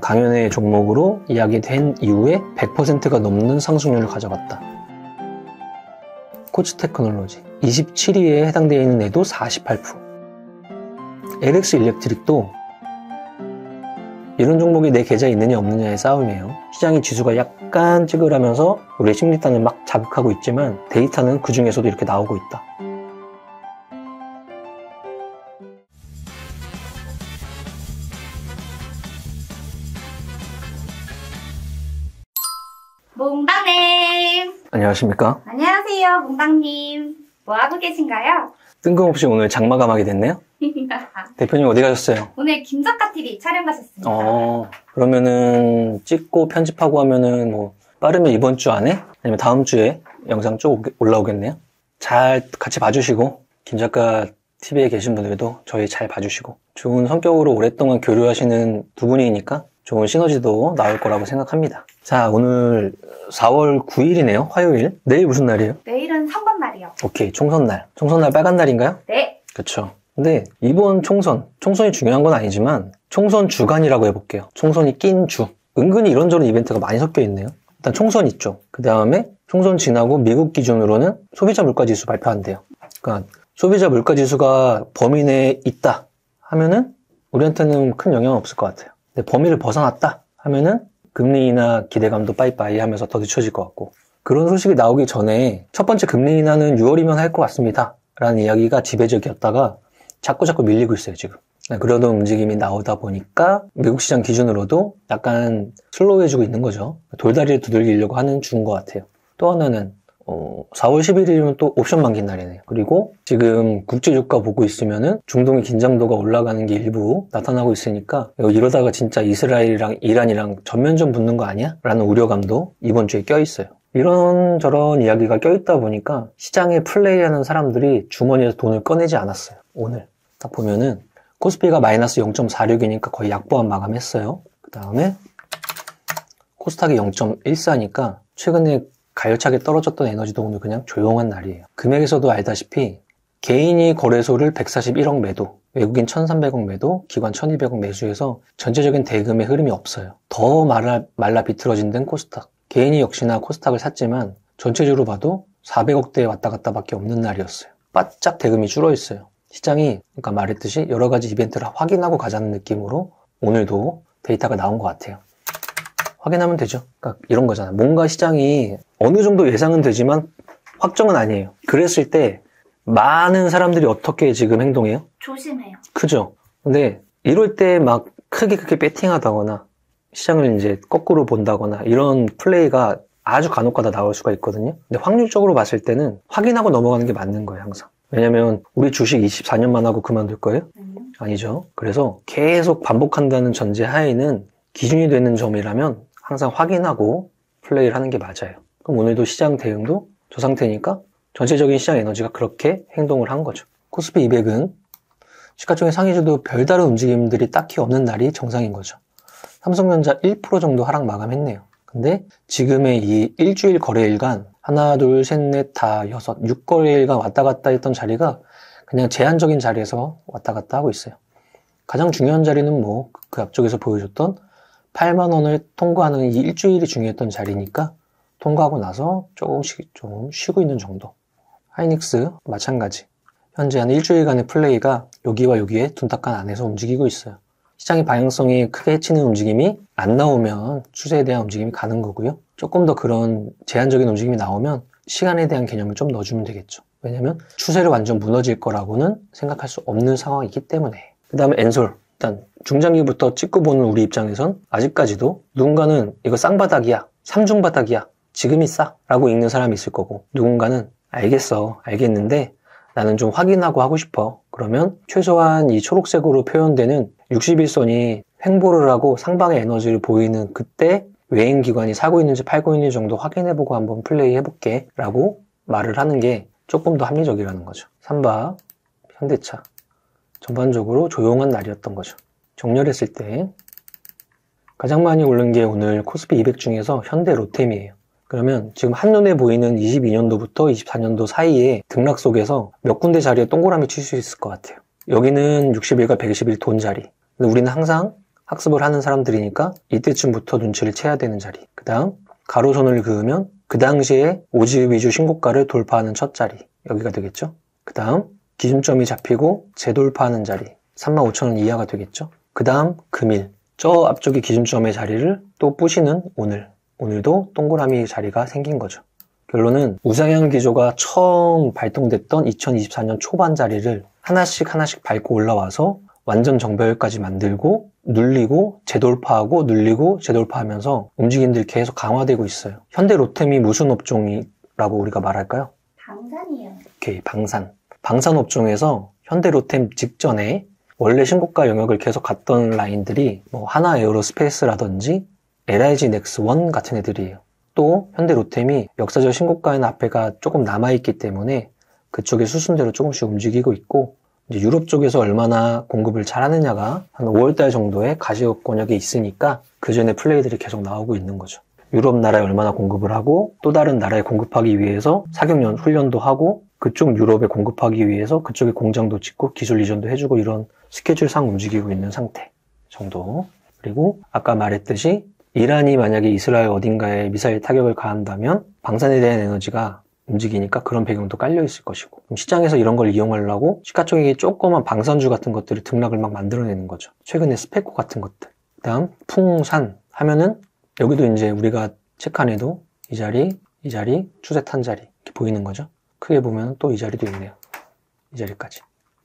강연회 종목으로 이야기된 이후에 100%가 넘는 상승률을 가져갔다. 코츠테크놀로지 27위에 해당되어 있는 애도 48%. LX 일렉트릭도 이런 종목이 내 계좌에 있느냐 없느냐의 싸움이에요. 시장의 지수가 약간 찌그러면서 우리의 심리단을 막 자극하고 있지만 데이터는 그 중에서도 이렇게 나오고 있다. 몽당님! 안녕하십니까? 안녕하세요, 몽당님. 뭐 하고 계신가요? 뜬금없이 오늘 장마감하게 됐네요? 대표님 어디 가셨어요? 오늘 김작가TV 촬영 가셨습니다. 그러면은 찍고 편집하고 하면은 뭐 빠르면 이번 주 안에 아니면 다음 주에 영상 쭉 올라오겠네요. 잘 같이 봐주시고 김작가 TV에 계신 분들도 저희 잘 봐주시고 좋은 성격으로 오랫동안 교류하시는 두 분이니까 좋은 시너지도 나올 거라고 생각합니다. 자, 오늘 4월 9일이네요. 화요일. 내일 무슨 날이에요? 내일은 선거날이요. 오케이, 총선날. 총선날 빨간 날인가요? 네. 그쵸. 근데 이번 총선이 중요한 건 아니지만 총선 주간이라고 해볼게요. 총선이 낀 주. 은근히 이런저런 이벤트가 많이 섞여 있네요. 일단 총선 있죠. 그 다음에 총선 지나고 미국 기준으로는 소비자 물가지수 발표한대요. 그러니까 소비자 물가지수가 범위 내에 있다 하면은 우리한테는 큰 영향은 없을 것 같아요. 근데 범위를 벗어났다 하면은 금리 인하 기대감도 빠이빠이 하면서 더 늦춰질 것 같고, 그런 소식이 나오기 전에 첫 번째 금리 인하는 6월이면 할 것 같습니다 라는 이야기가 지배적이었다가 자꾸 밀리고 있어요 지금. 그러던 움직임이 나오다 보니까 미국 시장 기준으로도 약간 슬로우해지고 있는 거죠. 돌다리를 두들기려고 하는 중인 것 같아요. 또 하나는 4월 11일이면 또 옵션 만기 날이네요. 그리고 지금 국제 유가 보고 있으면은 중동의 긴장도가 올라가는 게 일부 나타나고 있으니까 이러다가 진짜 이스라엘이랑 이란이랑 전면전 붙는 거 아니야? 라는 우려감도 이번 주에 껴있어요. 이런저런 이야기가 껴있다 보니까 시장에 플레이하는 사람들이 주머니에서 돈을 꺼내지 않았어요. 오늘 딱 보면은 코스피가 마이너스 0.46이니까 거의 약보합 마감했어요. 그 다음에 코스닥이 0.14니까 최근에 가열차게 떨어졌던 에너지도 오늘 그냥 조용한 날이에요. 금액에서도 알다시피 개인이 거래소를 141억 매도, 외국인 1,300억 매도, 기관 1,200억 매수해서 전체적인 대금의 흐름이 없어요. 더 말라 비틀어진 데는 코스닥. 개인이 역시나 코스닥을 샀지만 전체적으로 봐도 400억대에 왔다 갔다 밖에 없는 날이었어요. 바짝 대금이 줄어 있어요. 시장이 그러니까 말했듯이 여러 가지 이벤트를 확인하고 가자는 느낌으로 오늘도 데이터가 나온 것 같아요. 확인하면 되죠. 그러니까 이런 거잖아. 뭔가 시장이 어느 정도 예상은 되지만 확정은 아니에요. 그랬을 때 많은 사람들이 어떻게 지금 행동해요? 조심해요. 그죠? 근데 이럴 때 막 크게 배팅하다거나 시장을 이제 거꾸로 본다거나 이런 플레이가 아주 간혹가다 나올 수가 있거든요. 근데 확률적으로 봤을 때는 확인하고 넘어가는 게 맞는 거예요, 항상. 왜냐면 우리 주식 24년만 하고 그만둘 거예요? 아니죠. 그래서 계속 반복한다는 전제 하에는 기준이 되는 점이라면 항상 확인하고 플레이를 하는 게 맞아요. 그럼 오늘도 시장 대응도 저 상태니까 전체적인 시장 에너지가 그렇게 행동을 한 거죠. 코스피 200은 시가총액 상위주도 별다른 움직임들이 딱히 없는 날이 정상인 거죠. 삼성전자 1% 정도 하락 마감했네요. 근데 지금의 이 일주일 거래일간 하나, 둘, 셋, 넷, 다, 여섯, 6거래일간 왔다 갔다 했던 자리가 그냥 제한적인 자리에서 왔다 갔다 하고 있어요. 가장 중요한 자리는 뭐 그 앞쪽에서 보여줬던 8만 원을 통과하는 이 일주일이 중요했던 자리니까 통과하고 나서 조금씩 좀 쉬고 있는 정도. 하이닉스 마찬가지. 현재 한 일주일간의 플레이가 여기와 여기에 둔탁한 안에서 움직이고 있어요. 시장의 방향성이 크게 해치는 움직임이 안 나오면 추세에 대한 움직임이 가는 거고요. 조금 더 그런 제한적인 움직임이 나오면 시간에 대한 개념을 좀 넣어주면 되겠죠. 왜냐면 추세를 완전 무너질 거라고는 생각할 수 없는 상황이기 때문에. 그 다음에 엔솔. 일단 중장기부터 찍고 보는 우리 입장에선 아직까지도 누군가는 이거 쌍바닥이야, 삼중바닥이야, 지금이 싸 라고 읽는 사람이 있을 거고, 누군가는 알겠는데 나는 좀 확인하고 하고 싶어. 그러면 최소한 이 초록색으로 표현되는 61선이 횡보를 하고 상방의 에너지를 보이는 그때 외인기관이 사고 있는지 팔고 있는지 정도 확인해보고 한번 플레이 해볼게 라고 말을 하는 게 조금 더 합리적이라는 거죠. 삼바, 현대차 전반적으로 조용한 날이었던 거죠. 정렬했을 때 가장 많이 오른 게 오늘 코스피 200 중에서 현대 로템이에요. 그러면 지금 한눈에 보이는 22년도부터 24년도 사이에 등락 속에서 몇 군데 자리에 동그라미 칠 수 있을 것 같아요. 여기는 61과 121 돈 자리. 근데 우리는 항상 학습을 하는 사람들이니까 이때쯤부터 눈치를 채야 되는 자리. 그 다음 가로선을 그으면 그 당시에 오지 위주 신고가를 돌파하는 첫 자리. 여기가 되겠죠. 그 다음 기준점이 잡히고 재돌파하는 자리. 35,000원 이하가 되겠죠. 그 다음 금일. 저 앞쪽이 기준점의 자리를 또 부시는 오늘. 오늘도 동그라미 자리가 생긴 거죠. 결론은 우상향 기조가 처음 발동됐던 2024년 초반 자리를 하나씩 밟고 올라와서 완전 정배열까지 만들고 눌리고 재돌파하고 눌리고 재돌파하면서 움직임들이 계속 강화되고 있어요. 현대 로템이 무슨 업종이라고 우리가 말할까요? 방산이요. 오케이, 방산. 방산 업종에서 현대 로템 직전에 원래 신고가 영역을 계속 갔던 라인들이 뭐 하나 에어로스페이스라든지 LIG 넥스원 같은 애들이에요. 또 현대 로템이 역사적 신고가인 앞에가 조금 남아있기 때문에 그쪽의 수순대로 조금씩 움직이고 있고, 이제 유럽 쪽에서 얼마나 공급을 잘 하느냐가 한 5월달 정도에 가시권역에 있으니까 그 전에 플레이들이 계속 나오고 있는 거죠. 유럽 나라에 얼마나 공급을 하고 또 다른 나라에 공급하기 위해서 사격 훈련도 하고 그쪽 유럽에 공급하기 위해서 그쪽에 공장도 짓고 기술 이전도 해주고 이런 스케줄상 움직이고 있는 상태 정도. 그리고 아까 말했듯이 이란이 만약에 이스라엘 어딘가에 미사일 타격을 가한다면 방산에 대한 에너지가 움직이니까 그런 배경도 깔려 있을 것이고, 시장에서 이런 걸 이용하려고 시가총액이 조그만 방산주 같은 것들이 등락을 막 만들어내는 거죠. 최근에 스페코 같은 것들. 그 다음 풍산 하면은 여기도 이제 우리가 체크안에도 이 자리 추세탄 자리 이렇게 보이는 거죠. 크게 보면 또 이 자리도 있네요. 이 자리까지.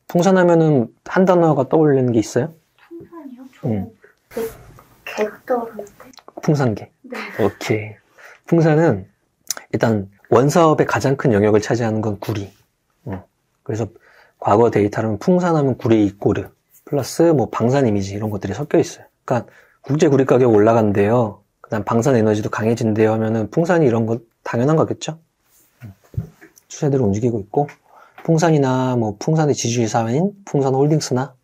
풍산하면은 한 단어가 떠올리는 게 있어요? 풍산이요? 저는 개 떠오르는데. 풍산개. 네. 오케이. 풍산은 일단 원사업의 가장 큰 영역을 차지하는 건 구리. 그래서 과거 데이터로는 풍산하면 구리 이꼬르 플러스 뭐 방산 이미지 이런 것들이 섞여 있어요. 그러니까 국제 구리 가격 올라간대요. 그다음 방산 에너지도 강해진대요 하면은 풍산이 이런 거 당연한 거겠죠. 추세대로 움직이고 있고, 풍산이나 뭐 풍산의 지주회사인 풍산홀딩스나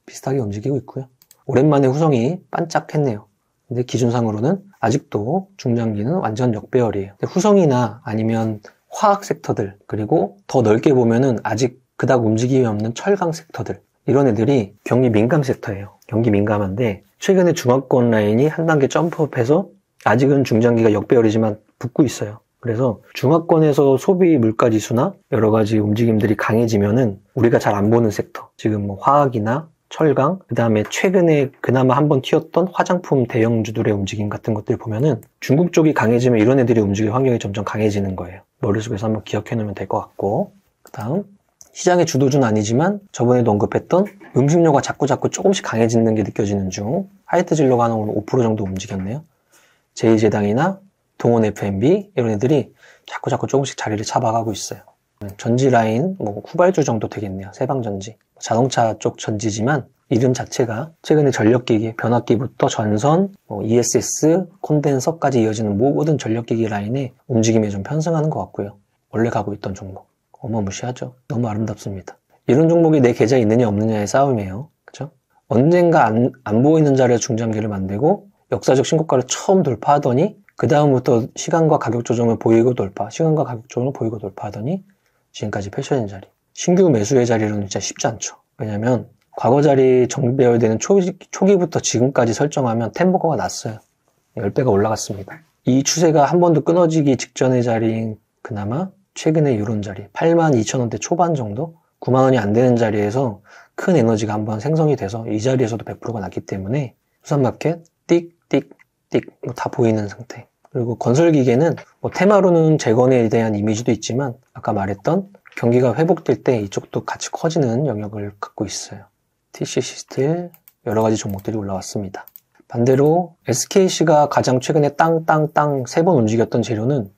비슷하게 움직이고 있고요. 오랜만에 후성이 반짝했네요. 근데 기준상으로는 아직도 중장기는 완전 역배열이에요. 후성이나 아니면 화학 섹터들, 그리고 더 넓게 보면은 아직 그닥 움직임이 없는 철강 섹터들, 이런 애들이 경기 민감 섹터예요. 경기 민감한데 최근에 중화권 라인이 한 단계 점프업해서 아직은 중장기가 역배열이지만 붙고 있어요. 그래서 중화권에서 소비 물가지수나 여러 가지 움직임들이 강해지면은 우리가 잘 안 보는 섹터, 지금 뭐 화학이나 철강, 그 다음에 최근에 그나마 한번 튀었던 화장품 대형주들의 움직임 같은 것들 보면은 중국 쪽이 강해지면 이런 애들이 움직일 환경이 점점 강해지는 거예요. 머릿속에서 한번 기억해 놓으면 될 것 같고, 그 다음 시장의 주도주는 아니지만 저번에도 언급했던 음식료가 자꾸 조금씩 강해지는 게 느껴지는 중 하이트 진로가 한 5% 정도 움직였네요. 제2제당이나 동원 F&B 이런 애들이 자꾸 조금씩 자리를 잡아가고 있어요. 전지 라인 뭐 후발주 정도 되겠네요. 세방전지. 자동차 쪽 전지지만 이름 자체가 최근에 전력기기, 변압기부터 전선, ESS, 콘덴서까지 이어지는 모든 전력기기 라인의 움직임에 좀 편승하는 것 같고요. 원래 가고 있던 종목. 어마무시하죠. 너무 아름답습니다. 이런 종목이 내 계좌에 있느냐 없느냐의 싸움이에요. 그죠? 언젠가 안 보이는 자리에 중장기를 만들고 역사적 신고가를 처음 돌파하더니 그 다음부터 시간과 가격 조정을 보이고 돌파, 시간과 가격 조정을 보이고 돌파하더니 지금까지 펼쳐진 자리. 신규 매수의 자리로는 진짜 쉽지 않죠. 왜냐면 과거 자리 정배열되는 초기부터 지금까지 설정하면 템버거가 났어요. 10배가 올라갔습니다. 이 추세가 한 번도 끊어지기 직전의 자리인 그나마 최근에 이런 자리 82,000원대 초반 정도, 9만원이 안 되는 자리에서 큰 에너지가 한번 생성이 돼서 이 자리에서도 100%가 났기 때문에 수산마켓 띡 다 보이는 상태. 그리고 건설기계는 뭐 테마로는 재건에 대한 이미지도 있지만 아까 말했던 경기가 회복될 때 이쪽도 같이 커지는 영역을 갖고 있어요. TCC 스틸 여러 가지 종목들이 올라왔습니다. 반대로 SKC가 가장 최근에 땅 3번 움직였던 재료는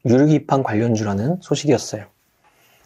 유르기판 관련주라는 소식이었어요.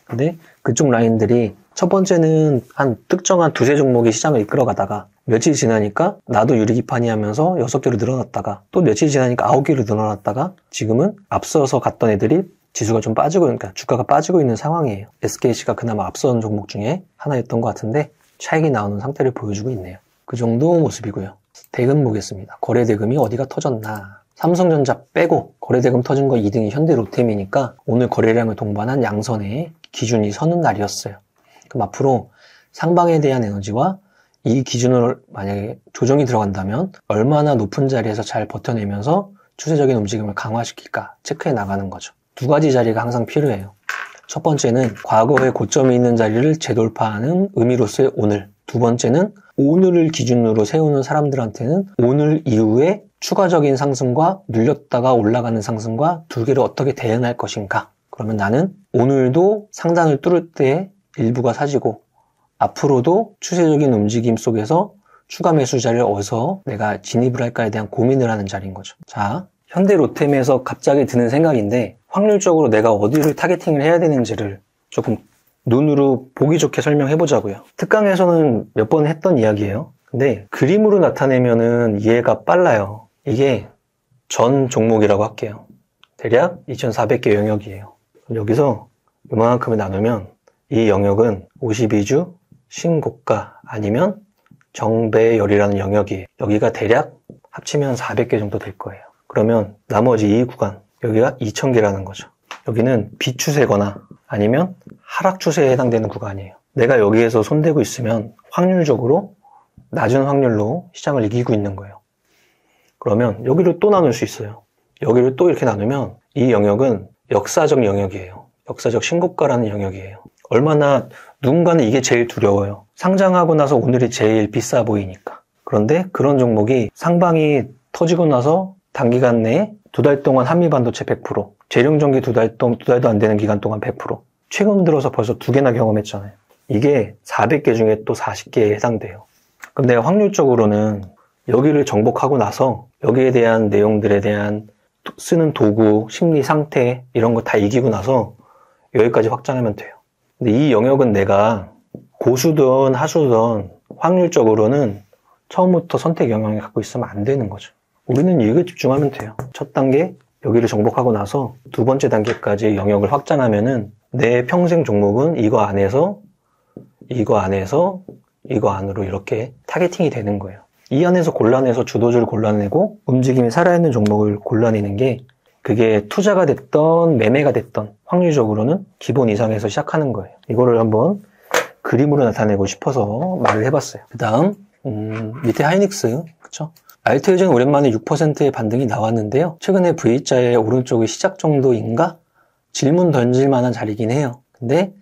근데 그쪽 라인들이 첫 번째는 한 특정한 두세 종목이 시장을 이끌어가다가 며칠 지나니까 나도 유리기판이 하면서 6개로 늘어났다가 또 며칠 지나니까 9개로 늘어났다가 지금은 앞서서 갔던 애들이 지수가 좀 빠지고, 그러니까 주가가 빠지고 있는 상황이에요. SKC가 그나마 앞선 종목 중에 하나였던 것 같은데 차익이 나오는 상태를 보여주고 있네요. 그 정도 모습이고요. 대금 보겠습니다. 거래대금이 어디가 터졌나. 삼성전자 빼고 거래대금 터진 거 2등이 현대로템이니까 오늘 거래량을 동반한 양선에 기준이 서는 날이었어요. 그럼 앞으로 상방에 대한 에너지와 이 기준으로 만약에 조정이 들어간다면 얼마나 높은 자리에서 잘 버텨내면서 추세적인 움직임을 강화시킬까 체크해 나가는 거죠. 두 가지 자리가 항상 필요해요. 첫 번째는 과거의 고점이 있는 자리를 재돌파하는 의미로서의 오늘. 두 번째는 오늘을 기준으로 세우는 사람들한테는 오늘 이후에 추가적인 상승과 눌렸다가 올라가는 상승과 두 개를 어떻게 대응할 것인가. 그러면 나는 오늘도 상단을 뚫을 때 일부가 사지고 앞으로도 추세적인 움직임 속에서 추가 매수 자리를 어디서 내가 진입을 할까에 대한 고민을 하는 자리인 거죠. 자, 현대로템에서 갑자기 드는 생각인데 확률적으로 내가 어디를 타겟팅을 해야 되는지를 조금 눈으로 보기 좋게 설명해 보자고요. 특강에서는 몇 번 했던 이야기예요. 근데 그림으로 나타내면은 이해가 빨라요. 이게 전 종목이라고 할게요. 대략 2400개 영역이에요. 여기서 이만큼을 나누면 이 영역은 52주 신고가 아니면 정배열이라는 영역이에요. 여기가 대략 합치면 400개 정도 될 거예요. 그러면 나머지 이 구간, 여기가 2000개라는 거죠. 여기는 비추세거나 아니면 하락 추세에 해당되는 구간이에요. 내가 여기에서 손대고 있으면 확률적으로 낮은 확률로 시장을 이기고 있는 거예요. 그러면 여기를 또 나눌 수 있어요. 여기를 또 이렇게 나누면 이 영역은 역사적 영역이에요. 역사적 신고가라는 영역이에요. 얼마나 누군가는 이게 제일 두려워요. 상장하고 나서 오늘이 제일 비싸 보이니까. 그런데 그런 종목이 상방이 터지고 나서 단기간 내에 2달 동안 한미반도체 100%, 재룡전기 2달도 안 되는 기간 동안 100%, 최근 들어서 벌써 2개나 경험했잖아요. 이게 400개 중에 또 40개에 해당돼요. 그럼 내가 확률적으로는 여기를 정복하고 나서 여기에 대한 내용들에 대한 쓰는 도구, 심리 상태 이런 거 다 이기고 나서 여기까지 확장하면 돼요. 근데 이 영역은 내가 고수든 하수든 확률적으로는 처음부터 선택 영역을 갖고 있으면 안 되는 거죠. 우리는 이거에 집중하면 돼요. 첫 단계 여기를 정복하고 나서 두 번째 단계까지 영역을 확장하면은 내 평생 종목은 이거 안에서 이거 안으로 이렇게 타겟팅이 되는 거예요. 이 안에서 골라내서 주도주를 골라내고 움직임이 살아있는 종목을 골라내는 게 그게 투자가 됐던 매매가 됐던 확률적으로는 기본 이상에서 시작하는 거예요. 이거를 한번 그림으로 나타내고 싶어서 말을 해봤어요. 그 다음 밑에 하이닉스 그쵸? 알트일전 오랜만에 6%의 반등이 나왔는데요. 최근에 V자의 오른쪽의 시작 정도인가? 질문 던질 만한 자리긴 해요. 근데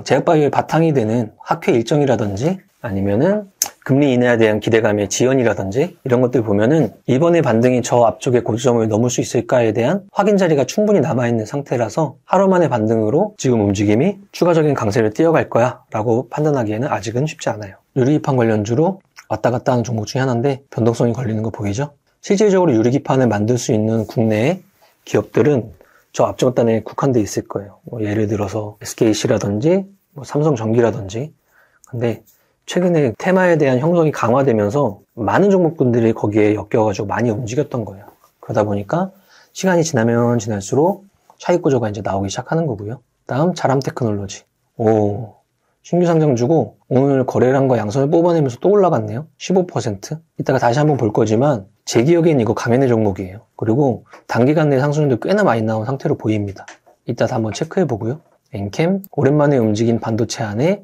제약바이오의 바탕이 되는 학회 일정이라든지 아니면은 금리 인하에 대한 기대감의 지연이라든지 이런 것들 보면은 이번에 반등이 저 앞쪽의 고점을 넘을 수 있을까에 대한 확인 자리가 충분히 남아있는 상태라서 하루 만의 반등으로 지금 움직임이 추가적인 강세를 띄어갈 거야 라고 판단하기에는 아직은 쉽지 않아요. 유리기판 관련주로 왔다 갔다 하는 종목 중에 하나인데 변동성이 걸리는 거 보이죠? 실질적으로 유리기판을 만들 수 있는 국내의 기업들은 저 앞쪽 단에 국한돼 있을 거예요. 뭐 예를 들어서 SKC라든지 뭐 삼성전기라든지. 근데 최근에 테마에 대한 형성이 강화되면서 많은 종목군들이 거기에 엮여가지고 많이 움직였던 거예요. 그러다 보니까 시간이 지나면 지날수록 차익 구조가 이제 나오기 시작하는 거고요. 다음 자람테크놀로지. 신규 상장주고 오늘 거래를 한 거 양선을 뽑아내면서 또 올라갔네요. 15%. 이따가 다시 한번 볼 거지만 제 기억엔 이거 강연의 종목이에요. 그리고 단기간 내 상승률도 꽤나 많이 나온 상태로 보입니다. 이따 한번 체크해 보고요. 엔캠, 오랜만에 움직인 반도체 안에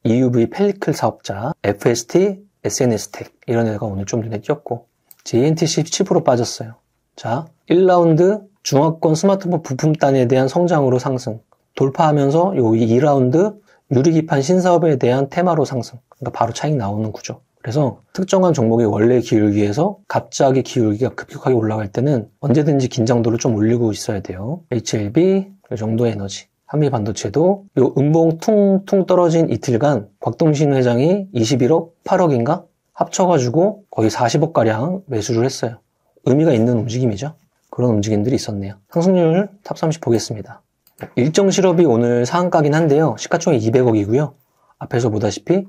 EUV 펠리클 사업자, FST, SNS텍 이런 애가 오늘 좀 눈에 띄었고 JNTC 17% 빠졌어요. 자, 1라운드 중화권 스마트폰 부품단에 대한 성장으로 상승 돌파하면서 요 2라운드 유리기판 신사업에 대한 테마로 상승. 그러니까 바로 차익 나오는 구조. 그래서 특정한 종목의 원래 기울기에서 갑자기 기울기가 급격하게 올라갈 때는 언제든지 긴장도를 좀 올리고 있어야 돼요. HLB, 이 정도의 에너지. 한미반도체도 요 음봉 퉁퉁 떨어진 이틀간 곽동신 회장이 21억, 8억인가? 합쳐가지고 거의 40억가량 매수를 했어요. 의미가 있는 움직임이죠. 그런 움직임들이 있었네요. 상승률 탑 30 보겠습니다. 일정 실업이 오늘 상한가긴 한데요. 시가총액 200억이고요. 앞에서 보다시피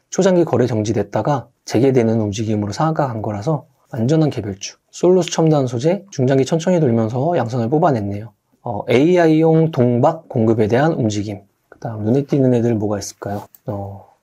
초장기 거래 정지됐다가 재개되는 움직임으로 상한가 간 거라서 안전한 개별주. 솔루스 첨단 소재, 중장기 천천히 돌면서 양선을 뽑아냈네요. AI용 동박 공급에 대한 움직임. 그 다음 눈에 띄는 애들 뭐가 있을까요?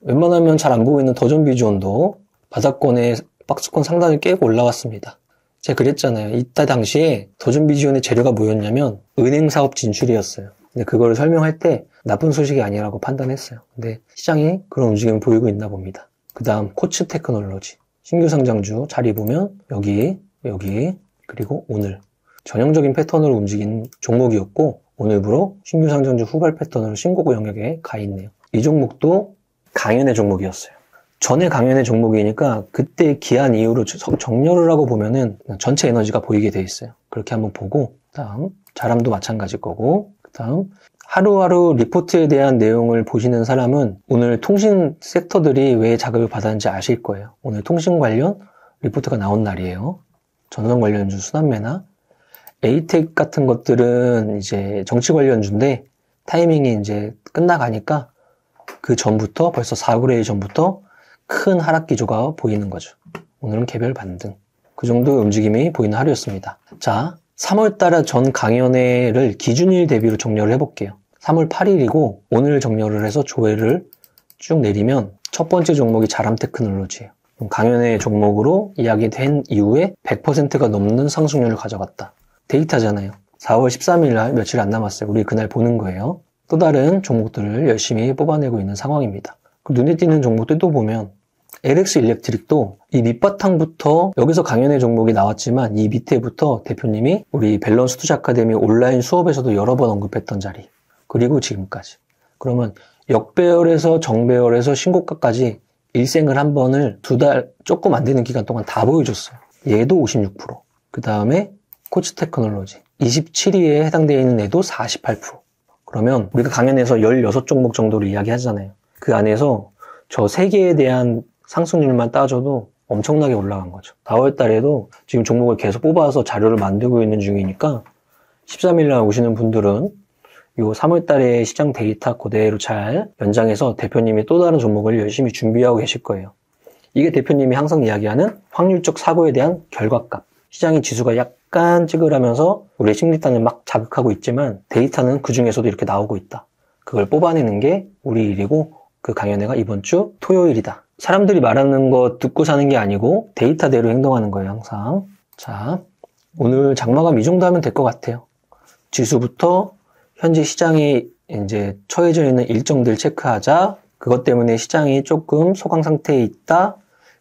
웬만하면 잘 안 보고 있는 더존비주온도 바닥권에 박스권 상단을 깨고 올라왔습니다. 제가 그랬잖아요. 이때 당시에 더존비주온의 재료가 뭐였냐면 은행 사업 진출이었어요. 근데 그거를 설명할 때 나쁜 소식이 아니라고 판단했어요. 근데 시장이 그런 움직임을 보이고 있나 봅니다. 그 다음 코츠 테크놀로지. 신규 상장주 자리 보면 여기, 그리고 오늘. 전형적인 패턴으로 움직인 종목이었고 오늘부로 신규 상장주 후발 패턴으로 신고고 영역에 가 있네요. 이 종목도 강연의 종목이었어요. 전에 강연의 종목이니까 그때 기한 이후로 정렬을 하고 보면은 전체 에너지가 보이게 돼 있어요. 그렇게 한번 보고 그다음 자람도 마찬가지일 거고 그다음 하루하루 리포트에 대한 내용을 보시는 사람은 오늘 통신 섹터들이 왜 자극을 받았는지 아실 거예요. 오늘 통신 관련 리포트가 나온 날이에요. 전선 관련주 순환매나 에이텍 같은 것들은 이제 정치 관련주인데 타이밍이 이제 끝나가니까 그 전부터 벌써 4거래일 전부터 큰 하락 기조가 보이는 거죠. 오늘은 개별 반등. 그 정도 움직임이 보이는 하루였습니다. 자, 3월달에 전 강연회를 기준일 대비로 정렬을 해볼게요. 3월 8일이고 오늘 정렬을 해서 조회를 쭉 내리면 첫 번째 종목이 자람테크놀로지예요. 강연회 종목으로 이야기된 이후에 100%가 넘는 상승률을 가져갔다. 데이터잖아요. 4월 13일 날 며칠 안 남았어요. 우리 그날 보는 거예요. 또 다른 종목들을 열심히 뽑아내고 있는 상황입니다. 눈에 띄는 종목들도 보면 LX 일렉트릭도 이 밑바탕부터 여기서 강연회 종목이 나왔지만 이 밑에부터 대표님이 우리 밸런스 투자 아카데미 온라인 수업에서도 여러 번 언급했던 자리 그리고 지금까지 그러면 역배열에서 정배열에서 신고가까지 일생을 한 번을 2달 조금 안 되는 기간 동안 다 보여줬어요. 얘도 56%. 그 다음에 코츠 테크놀로지 27위에 해당되어 있는 애도 48%. 그러면 우리가 강연에서 16종목 정도를 이야기하잖아요. 그 안에서 저 3개에 대한 상승률만 따져도 엄청나게 올라간 거죠. 4월 달에도 지금 종목을 계속 뽑아서 자료를 만들고 있는 중이니까 13일날 오시는 분들은 요 3월 달에 시장 데이터 그대로 잘 연장해서 대표님이 또 다른 종목을 열심히 준비하고 계실 거예요. 이게 대표님이 항상 이야기하는 확률적 사고에 대한 결과값. 시장의 지수가 약간 찌그러면서 우리 심리단을 막 자극하고 있지만 데이터는 그 중에서도 이렇게 나오고 있다. 그걸 뽑아내는 게 우리 일이고 그 강연회가 이번 주 토요일이다. 사람들이 말하는 거 듣고 사는 게 아니고 데이터대로 행동하는 거예요, 항상. 자, 오늘 장마감 이 정도 하면 될 것 같아요. 지수부터 현재 시장이 이제 처해져 있는 일정들 체크하자. 그것 때문에 시장이 조금 소강 상태에 있다.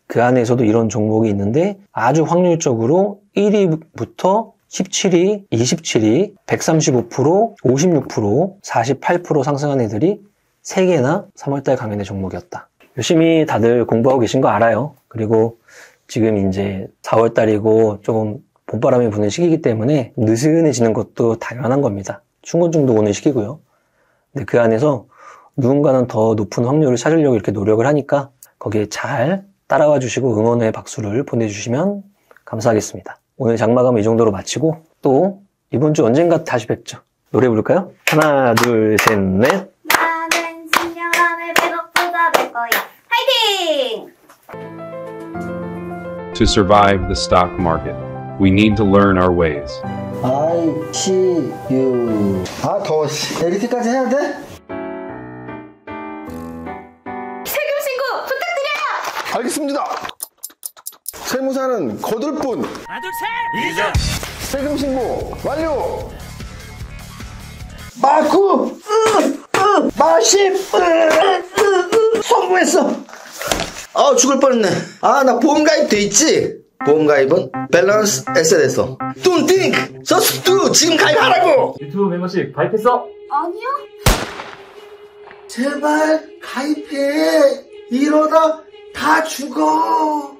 그 안에서도 이런 종목이 있는데 아주 확률적으로 1위부터 17위, 27위, 135%, 56%, 48% 상승한 애들이 3개나 3월달 강연의 종목이었다. 열심히 다들 공부하고 계신 거 알아요. 그리고 지금 이제 4월달이고 조금 봄바람이 부는 시기이기 때문에 느슨해지는 것도 당연한 겁니다. 충곤증도 오는 시기고요. 근데 그 안에서 누군가는 더 높은 확률을 찾으려고 이렇게 노력을 하니까 거기에 잘 따라와 주시고 응원의 박수를 보내주시면 감사하겠습니다. 오늘 장마감은 이 정도로 마치고 또 이번 주 언젠가 다시 뵙죠. 노래 부를까요? 하나, 둘, 셋, 넷. 나는 10년 안에 100억 부자 될 거야. 파이팅! To survive the stock market, we need to learn our ways. ICU. 아, 더워. 이렇게까지 해야 돼? 세금 신고 부탁드려요! 알겠습니다. 세무사는 거둘 뿐. 하나 둘 셋! 이자! 세금 신고 완료. 마구 마십 성공했어. 아, 죽을 뻔했네. 아, 나 보험가입 돼 있지? 보험가입은 밸런스 에셋에서. Don't think, just do. 지금 가입하라고. 유튜브 멤버십 가입했어? 아니요? 제발 가입해. 이러다 다 죽어.